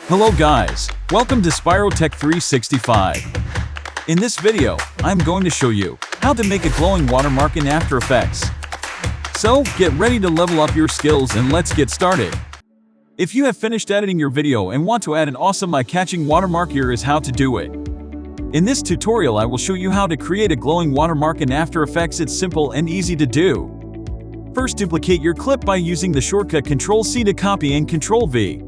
Hello guys, welcome to Spirotech 365. In this video, I'm going to show you how to make a glowing watermark in After Effects. So, get ready to level up your skills and let's get started. If you have finished editing your video and want to add an awesome eye-catching watermark, here is how to do it. In this tutorial I will show you how to create a glowing watermark in After Effects. It's simple and easy to do. First, duplicate your clip by using the shortcut Ctrl+C to copy and Ctrl+V.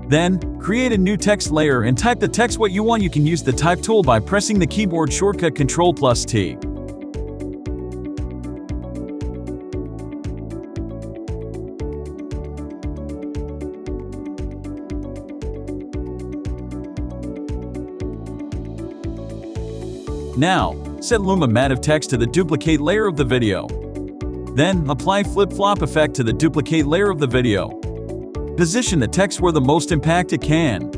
Then, create a new text layer and type the text what you want. You can use the type tool by pressing the keyboard shortcut Ctrl+T. Now, set Luma Matte of text to the duplicate layer of the video. Then, apply flip-flop effect to the duplicate layer of the video. Position the text where the most impact it can.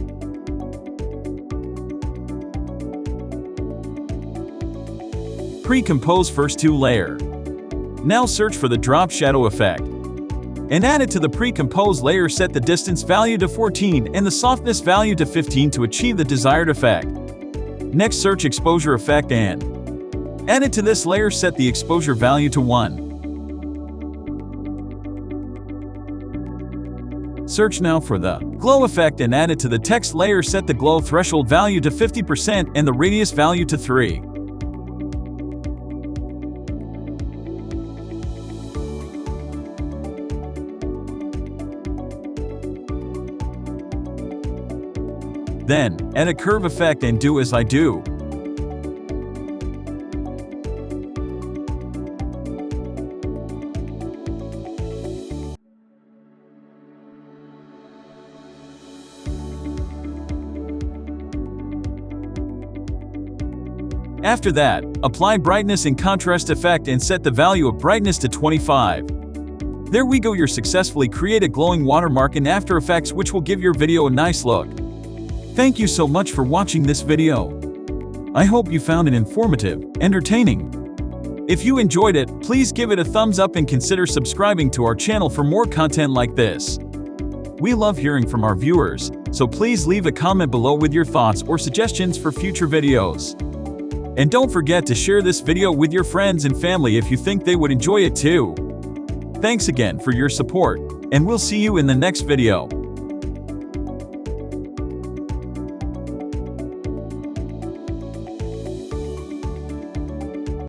Pre-compose first two layer. Now search for the drop shadow effect and add it to the pre-compose layer. Set the distance value to 14 and the softness value to 15 to achieve the desired effect. Next, search exposure effect and add it to this layer. Set the exposure value to 1. Search now for the glow effect and add it to the text layer. Set the glow threshold value to 50% and the radius value to 3. Then, add a curve effect and do as I do. After that, apply brightness and contrast effect and set the value of brightness to 25. There we go, you're successfully create a glowing watermark in After Effects, which will give your video a nice look. Thank you so much for watching this video. I hope you found it informative, entertaining. If you enjoyed it, please give it a thumbs up and consider subscribing to our channel for more content like this. We love hearing from our viewers, so please leave a comment below with your thoughts or suggestions for future videos. And don't forget to share this video with your friends and family if you think they would enjoy it too. Thanks again for your support, and we'll see you in the next video.